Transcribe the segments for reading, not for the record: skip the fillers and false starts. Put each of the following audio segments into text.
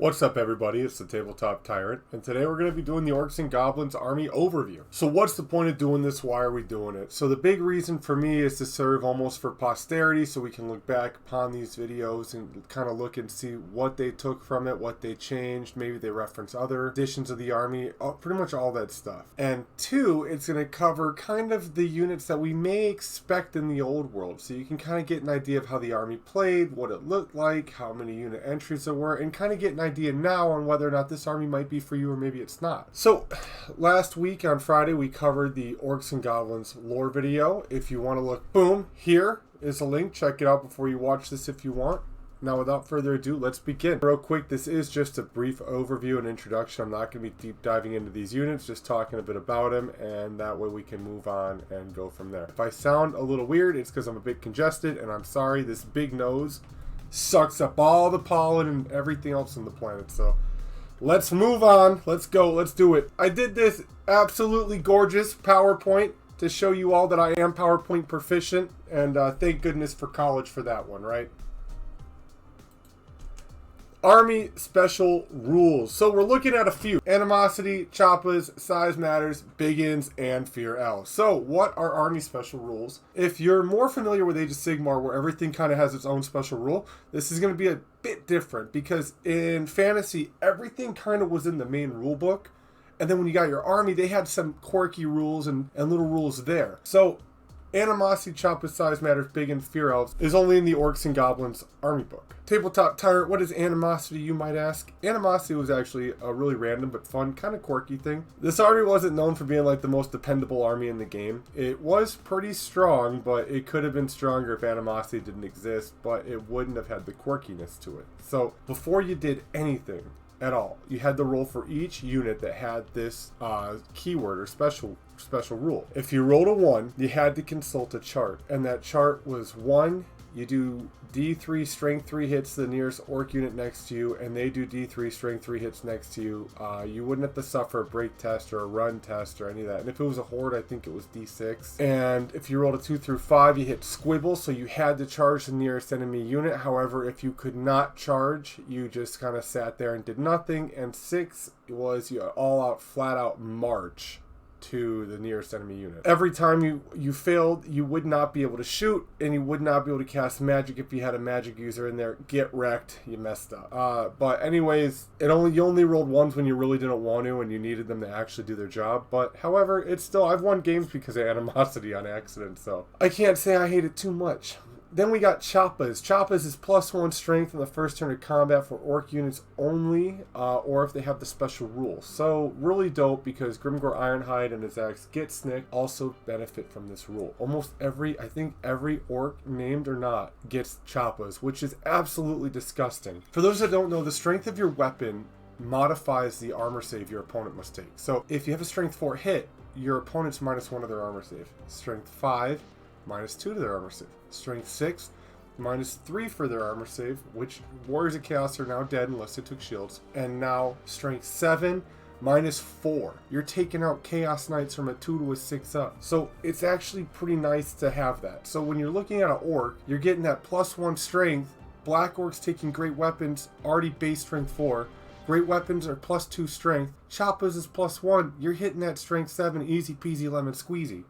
What's up, everybody? It's the Tabletop Tyrant, and today we're going to be doing the Orcs and Goblins army overview. So what's the point of doing this? Why are we doing it? So the big reason for me is to serve almost for posterity, so we can look back upon these videos and kind of look and see what they took from it, what they changed, maybe they reference other editions of the army, pretty much all that stuff. And two, it's going to cover kind of the units that we may expect in the old world, so you can kind of get an idea of how the army played, what it looked like, how many unit entries there were, and kind of get an idea now on whether or not this army might be for you or maybe it's not. So last week on Friday we covered the Orcs and Goblins lore video. If you want to look, boom, here is a link. Check it out before you watch this if you want. Now without further ado, let's begin. Real quick, this is just a brief overview and introduction. I'm not going to be deep diving into these units, just talking a bit about them, and that way we can move on and go from there. If I sound a little weird, it's because I'm a bit congested, and I'm sorry, this big nose sucks up all the pollen and everything else on the planet. So let's move on. Let's go. Let's do it. I did this absolutely gorgeous PowerPoint to show you all that I am PowerPoint proficient, and thank goodness for college for that one, right? Army special rules. So we're looking at a few: animosity, choppas, size matters, biggins, and fear L. So what are army special rules? If you're more familiar with Age of Sigmar, where everything kind of has its own special rule, this is going to be a bit different, because in fantasy everything kind of was in the main rule book, and then when you got your army, they had some quirky rules and little rules there. So animosity, choppa, size matters, big, and fear elves is only in the Orcs and Goblins army book. Tabletop Tyrant, what is animosity, you might ask? Animosity was actually a really random but fun, kind of quirky thing. This army wasn't known for being like the most dependable army in the game. It was pretty strong, but it could have been stronger if animosity didn't exist, but it wouldn't have had the quirkiness to it. So before you did anything at all, you had to roll for each unit that had this keyword or special rule. If you rolled a 1, you had to consult a chart, and that chart was 1, you do D3 strength 3 hits to the nearest orc unit next to you, and they do D3 strength 3 hits next to you. You wouldn't have to suffer a break test or a run test or any of that. And if it was a horde, I think it was D6. And if you rolled a 2 through 5, you hit squibble, so you had to charge the nearest enemy unit. However, if you could not charge, you just kind of sat there and did nothing. And 6 was you all out, flat out march to the nearest enemy unit. Every time you failed, you would not be able to shoot, and you would not be able to cast magic if you had a magic user in there. Get wrecked, you messed up. But anyways, you only rolled 1s when you really didn't want to and you needed them to actually do their job. But however, it's still, I've won games because of animosity on accident, so I can't say I hate it too much. Then we got choppas. Choppas is +1 strength on the first turn of combat for orc units only, or if they have the special rule. So really dope, because Grimgor Ironhide and his axe Get Snick also benefit from this rule. Almost I think every orc, named or not, gets choppas, which is absolutely disgusting. For those that don't know, the strength of your weapon modifies the armor save your opponent must take. So if you have a strength 4 hit, your opponent's -1 to their armor save. Strength 5, -2 to their armor save. Strength 6, -3 for their armor save, which Warriors of Chaos are now dead unless they took shields. And now Strength 7, -4. You're taking out Chaos Knights from a 2 to a 6 up. So it's actually pretty nice to have that. So when you're looking at an orc, you're getting that +1 strength. Black orcs taking great weapons, already base strength 4. Great weapons are +2 strength. Choppas is +1. You're hitting that strength 7, easy peasy lemon squeezy.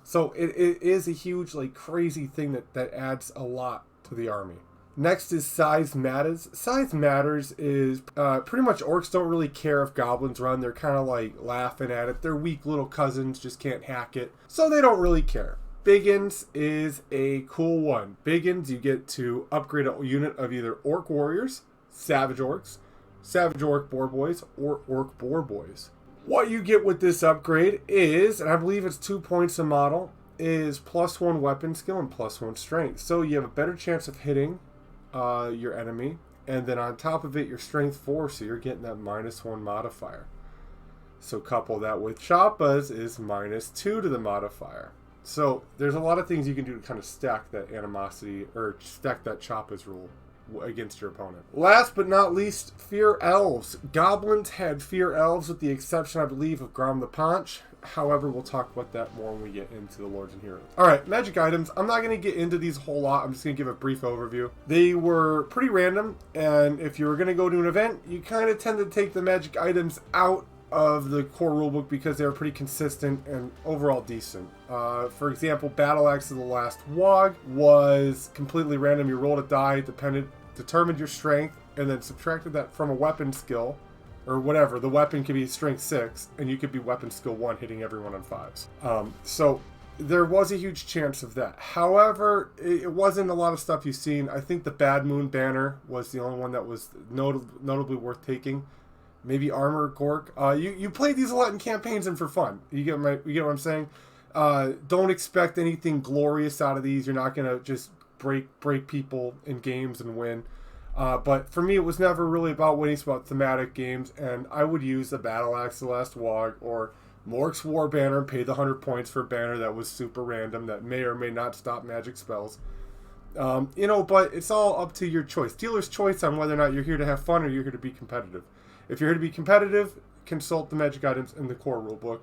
So it is a huge, like, crazy thing that adds a lot to the army. Next is size matters. Size matters is pretty much orcs don't really care if goblins run. They're kind of like laughing at it. Their weak little cousins just can't hack it, so they don't really care. Biggins is a cool one. Biggins, you get to upgrade a unit of either orc warriors, savage orcs, savage orc boar boys, or orc boar boys. What you get with this upgrade is, and I believe it's 2 points a model, is +1 weapon skill and +1 strength. So you have a better chance of hitting your enemy, and then on top of it, your strength 4, so you're getting that -1 modifier. So couple that with choppas is -2 to the modifier. So there's a lot of things you can do to kind of stack that animosity, or stack that choppas rule. against your opponent. Last but not least, Fear Elves. Goblins had Fear Elves with the exception, I believe, of Grom the Paunch. However, we'll talk about that more when we get into the Lords and Heroes. Alright, magic items. I'm not going to get into these a whole lot. I'm just going to give a brief overview. They were pretty random, and if you were going to go to an event, you kind of tend to take the magic items out of the core rulebook because they were pretty consistent and overall decent. For example, Battle Axe of the Last Wog was completely random. You rolled a die, determined your strength, and then subtracted that from a weapon skill, or whatever. The weapon could be strength 6, and you could be weapon skill 1, hitting everyone on 5s. So there was a huge chance of that. However, it wasn't a lot of stuff you've seen. I think the Bad Moon banner was the only one that was notably worth taking. Maybe Armor Gork. You play these a lot in campaigns and for fun. You get what I'm saying? Don't expect anything glorious out of these. You're not gonna just break people in games and win. But for me, it was never really about winning. It's about thematic games, and I would use the Battle Axe of the Last Wog or Mork's War Banner and pay the 100 points for a banner that was super random that may or may not stop magic spells. But it's all up to your choice. Dealer's choice on whether or not you're here to have fun or you're here to be competitive. If you're here to be competitive, consult the magic items in the core rulebook.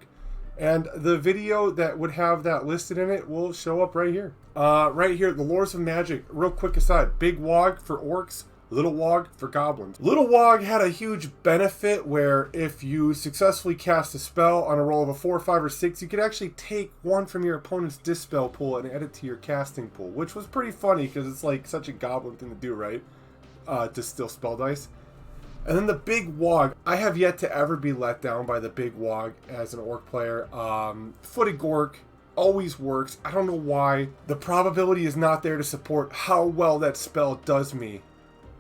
And the video that would have that listed in it will show up right here. Right here, the Lords of Magic. Real quick aside, Big Wog for Orcs, Little Wog for Goblins. Little Wog had a huge benefit where if you successfully cast a spell on a roll of a 4, 5, or 6, you could actually take one from your opponent's dispel pool and add it to your casting pool, which was pretty funny because it's like such a goblin thing to do, right? Distill spell dice. And then the Big Wog. I have yet to ever be let down by the Big Wog as an Orc player. Footed Gork always works. I don't know why. The probability is not there to support how well that spell does me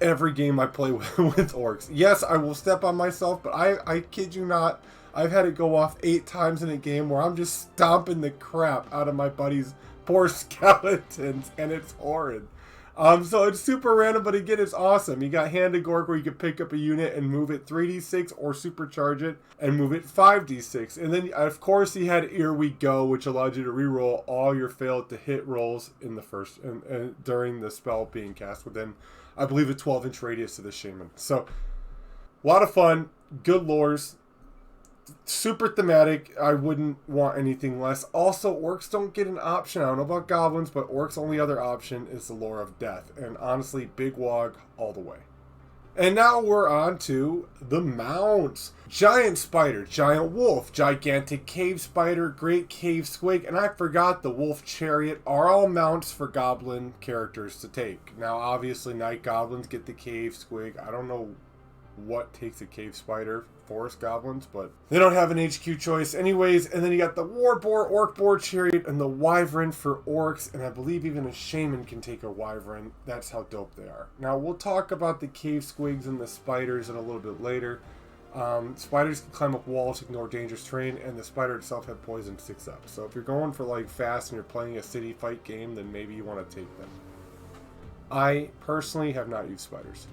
every game I play with Orcs. Yes, I will step on myself, but I kid you not, I've had it go off 8 times in a game where I'm just stomping the crap out of my buddy's poor skeletons, and it's horrid. So it's super random, but again, it's awesome. You got Hand of Gork where you can pick up a unit and move it 3d6 or supercharge it and move it 5d6. And then, of course, he had Here We Go, which allowed you to reroll all your failed to hit rolls in the first and during the spell being cast within, I believe, a 12-inch radius of the Shaman. So, a lot of fun, good lores. Super thematic. I wouldn't want anything less. Also, Orcs don't get an option. I don't know about Goblins, but Orcs' only other option is the Lore of Death. And honestly, Big Wog all the way. And now we're on to the mounts. Giant Spider, Giant Wolf, Gigantic Cave Spider, Great Cave Squig, and I forgot the Wolf Chariot are all mounts for Goblin characters to take. Now, obviously, Night Goblins get the Cave Squig. I don't know what takes a Cave Spider, Forest Goblins, but they don't have an HQ choice anyways. And then you got the War Boar, Orc Boar Chariot, and the Wyvern for Orcs, and I believe even a Shaman can take a Wyvern. That's how dope they are. Now, we'll talk about the Cave Squigs and the Spiders in a little bit later. Spiders can climb up walls, ignore dangerous terrain, and the spider itself had poison 6 up. So if you're going for like fast and you're playing a city fight game, then maybe you want to take them. I personally have not used spiders.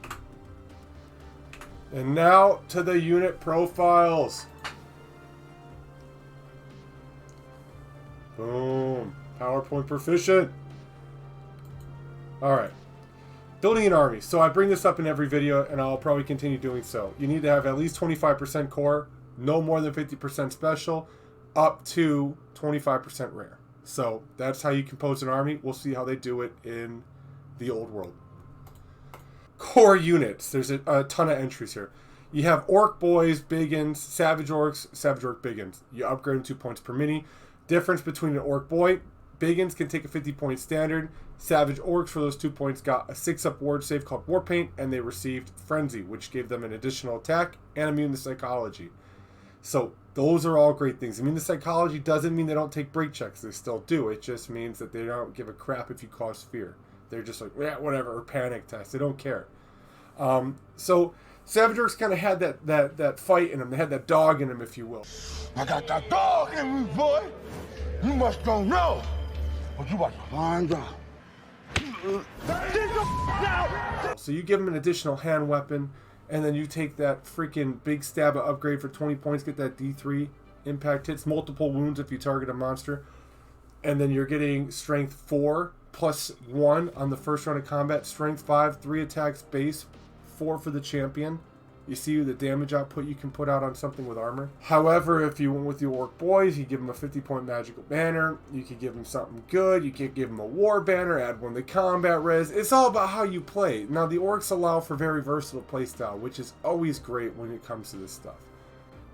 And now to the unit profiles. Boom. PowerPoint proficient. Alright. Building an army. So I bring this up in every video, and I'll probably continue doing so. You need to have at least 25% core, no more than 50% special, up to 25% rare. So that's how you compose an army. We'll see how they do it in the old world. Core units. There's a ton of entries here. You have Orc Boys, Biggins, Savage Orcs, Savage Orc Biggins. You upgrade them 2 points per mini. Difference between an Orc Boy, Biggins can take a 50-point standard. Savage Orcs for those 2 points got a 6-up ward save called War Paint, and they received Frenzy, which gave them an additional attack and immune to psychology. So those are all great things. Immune to psychology doesn't mean they don't take break checks. They still do. It just means that they don't give a crap if you cause fear. They're just like, yeah, whatever, or panic test. They don't care. So Savage Orcs kind of had that fight in them. They had that dog in them, if you will. I got that dog in me, boy. You must don't know. But you about to find out. So you give them an additional hand weapon, and then you take that freaking big stab upgrade for 20 points, get that D3 impact hits, multiple wounds if you target a monster. And then you're getting strength 4 +1 on the first round of combat, strength 5, 3 attacks base, 4 for the champion. You see the damage output you can put out on something with armor. However, if you went with your orc boys, you give them a 50-point magical banner. You could give them something good. You could give them a war banner, add 1 to combat res. It's all about how you play. Now, the orcs allow for very versatile playstyle, which is always great when it comes to this stuff.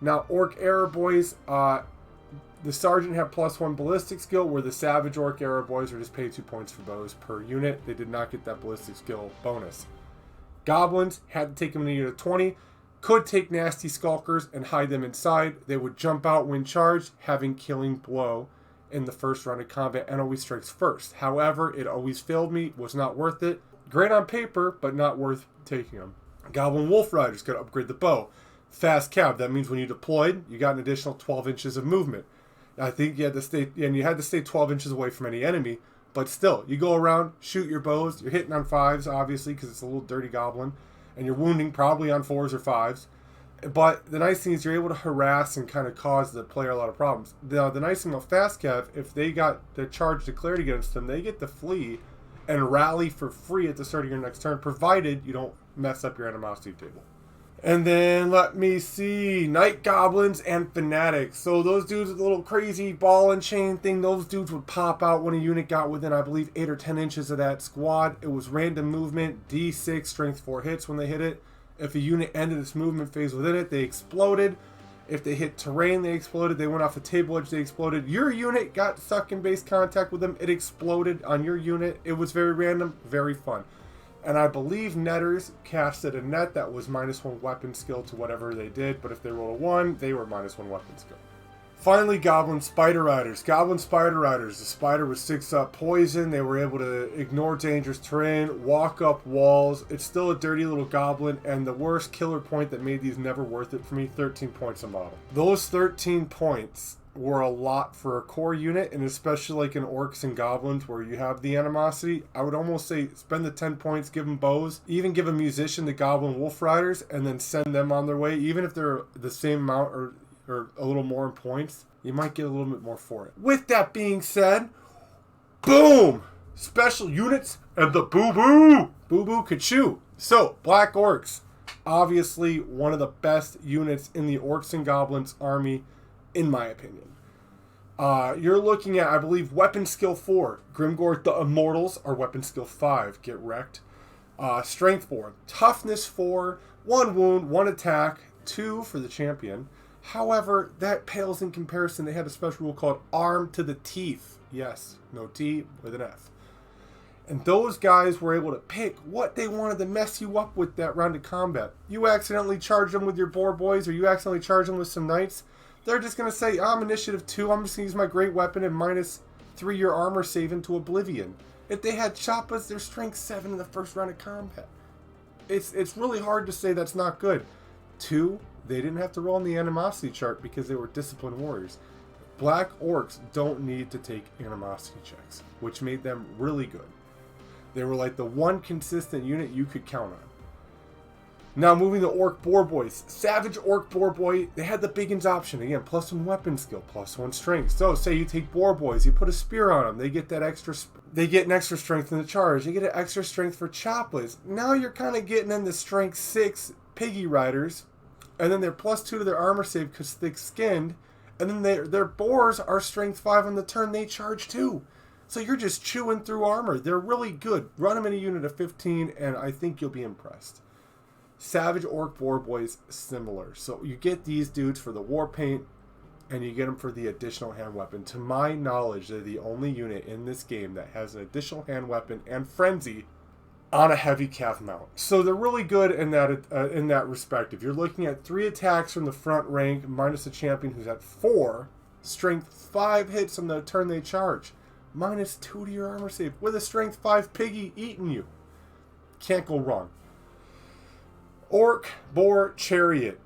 Now, orc era boys, the sergeant had +1 ballistic skill, where the savage orc era boys are just paid 2 points for bows per unit. They did not get that ballistic skill bonus. Goblins had to take them in a unit of 20, could take nasty skulkers and hide them inside. They would jump out when charged, having killing blow in the first round of combat, and always strikes first. However, it always failed me, was not worth it. Great on paper, but not worth taking them. Goblin Wolf Riders could upgrade the bow. Fast cab, that means when you deployed, you got an additional 12 inches of movement. I think you had to stay 12 inches away from any enemy. But still, you go around, shoot your bows. You're hitting on 5s, obviously, because it's a little dirty goblin. And you're wounding probably on 4s or 5s. But the nice thing is you're able to harass and kind of cause the player a lot of problems. The nice thing about Fast Cav, if they got the charge declared against them, they get to flee and rally for free at the start of your next turn, provided you don't mess up your animosity table. And then, let me see, Night Goblins and Fanatics. So those dudes with the little crazy ball and chain thing, those dudes would pop out when a unit got within, I believe, 8 or 10 inches of that squad. It was random movement, D6, strength 4 hits when they hit it. If a unit ended its movement phase within it, they exploded. If they hit terrain, they exploded. They went off the table edge, they exploded. Your unit got stuck in base contact with them, it exploded on your unit. It was very random, very fun. And I believe netters casted a net that was -1 weapon skill to whatever they did, but if they rolled a 1, they were -1 weapon skill. Finally, Goblin Spider Riders. Goblin Spider Riders. The spider was 6-up poison. They were able to ignore dangerous terrain, walk up walls. It's still a dirty little goblin, and the worst killer point that made these never worth it for me, 13 points a model. Those 13 points were a lot for a core unit, and especially like in Orcs and Goblins where you have the animosity. I would almost say spend the 10 points, give them bows, even give a musician the Goblin Wolf Riders, and then send them on their way. Even if they're the same amount or a little more in points, you might get a little bit more for it. With that being said, boom! Special units and the boo-boo! Boo-boo Kachoo. So, Black Orcs. Obviously one of the best units in the Orcs and Goblins army, in my opinion. You're looking at, I believe, weapon skill 4. Grimgor the Immortals are weapon skill 5. Get wrecked. Strength 4. Toughness 4. 1 wound, 1 attack, 2 for the champion. However, that pales in comparison. They had a special rule called Arm to the Teeth. Yes, no T with an F. And those guys were able to pick what they wanted to mess you up with that round of combat. You accidentally charge them with your boar boys, or you accidentally charge them with some knights. They're just going to say, I'm initiative 2, I'm just going to use my great weapon and -3 your armor save into oblivion. If they had Choppas, they're strength 7 in the first round of combat. It's really hard to say that's not good. 2, they didn't have to roll on the animosity chart because they were disciplined warriors. Black Orcs don't need to take animosity checks, which made them really good. They were like the one consistent unit you could count on. Now moving to Orc Boar Boys. Savage Orc Boar Boy, they had the Biggins option. Again, +1 weapon skill, +1 strength. So say you take Boar Boys, you put a spear on them, they get that extra, they get an extra strength in the charge. They get an extra strength for Chopless. Now you're kind of getting in the strength 6 Piggy Riders, and then they're +2 to their armor save because thick-skinned, and then their boars are strength 5 on the turn, they charge 2. So you're just chewing through armor. They're really good. Run them in a unit of 15, and I think you'll be impressed. Savage Orc Boar Boys, similar. So you get these dudes for the war paint, and you get them for the additional hand weapon. To my knowledge, they're the only unit in this game that has an additional hand weapon and frenzy on a heavy cav mount. So they're really good in that respect. If you're looking at 3 attacks from the front rank, minus a champion who's at 4, strength 5 hits on the turn they charge, -2 to your armor save, with a strength 5 piggy eating you. Can't go wrong. Orc Boar Chariot,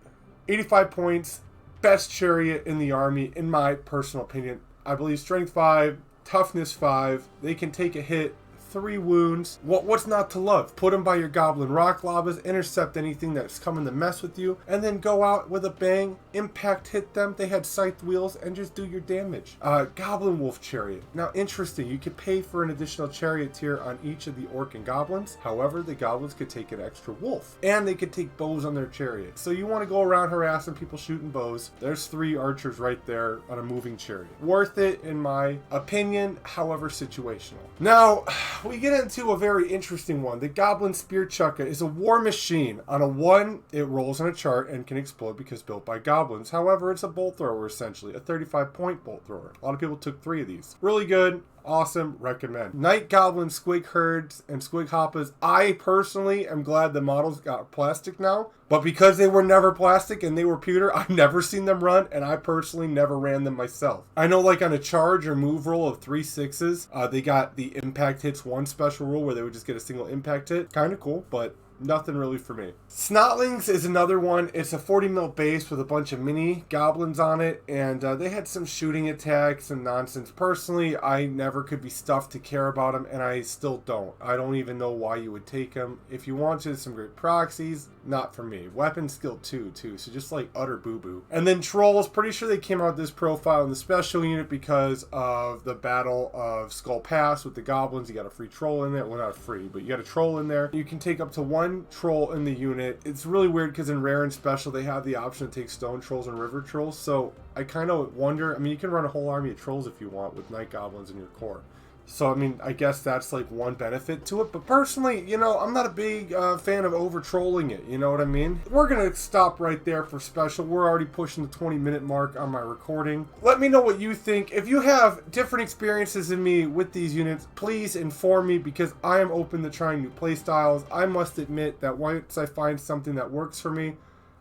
85 points, best chariot in the army, in my personal opinion. I believe strength 5, toughness 5, they can take a hit 3 wounds. What's not to love? Put them by your goblin rock lavas, intercept anything that's coming to mess with you, and then go out with a bang, impact hit them. They had scythe wheels, and just do your damage. Goblin wolf chariot. Now, interesting, you could pay for an additional chariot tier on each of the orc and goblins. However, the goblins could take an extra wolf, and they could take bows on their chariot. So you want to go around harassing people shooting bows. There's 3 archers right there on a moving chariot. Worth it in my opinion, however situational. Now, we get into a very interesting one. The Goblin Spear Chucker is a war machine. On a 1, it rolls on a chart and can explode because built by goblins. However, it's a bolt thrower essentially, a 35-point bolt thrower. A lot of people took 3 of these. Really good. Awesome, recommend. Night Goblin Squig Herds and Squig Hoppas. I personally am glad the models got plastic now, but because they were never plastic and they were pewter, I've never seen them run, and I personally never ran them myself. I know like on a charge or move roll of 3 6s, they got the impact hits 1 special rule where they would just get a single impact hit. Kind of cool, but nothing really for me. Snotlings is another one. It's a 40 mil base with a bunch of mini goblins on it, and they had some shooting attacks and nonsense. Personally, I never could be stuffed to care about them, and I still don't. I don't even know why you would take them. If you wanted some great proxies, not for me. Weapon skill 2 too, so just like utter boo-boo. And then trolls, pretty sure they came out with this profile in the special unit because of the Battle of Skull Pass with the goblins. You got a free troll in there. Well, not free, but you got a troll in there. You can take up to 1 troll in the unit. It's really weird because in rare and special they have the option to take stone trolls and river trolls, so I kind of wonder, I mean, you can run a whole army of trolls if you want with night goblins in your core. So, I mean, I guess that's like one benefit to it. But personally, you know, I'm not a big fan of over-trolling it. You know what I mean? We're going to stop right there for special. We're already pushing the 20-minute mark on my recording. Let me know what you think. If you have different experiences than me with these units, please inform me because I am open to trying new playstyles. I must admit that once I find something that works for me,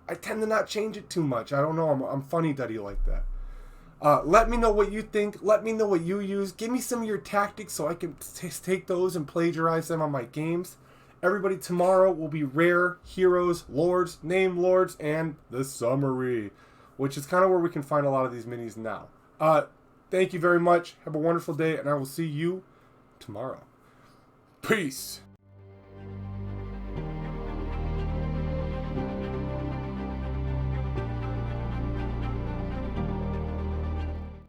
I tend to not change it too much. I don't know. I'm funny-duddy like that. Let me know what you think. Let me know what you use. Give me some of your tactics so I can take those and plagiarize them on my games. Everybody, tomorrow will be rare, heroes, lords, name lords, and the summary, which is kind of where we can find a lot of these minis now. Thank you very much. Have a wonderful day, and I will see you tomorrow. Peace.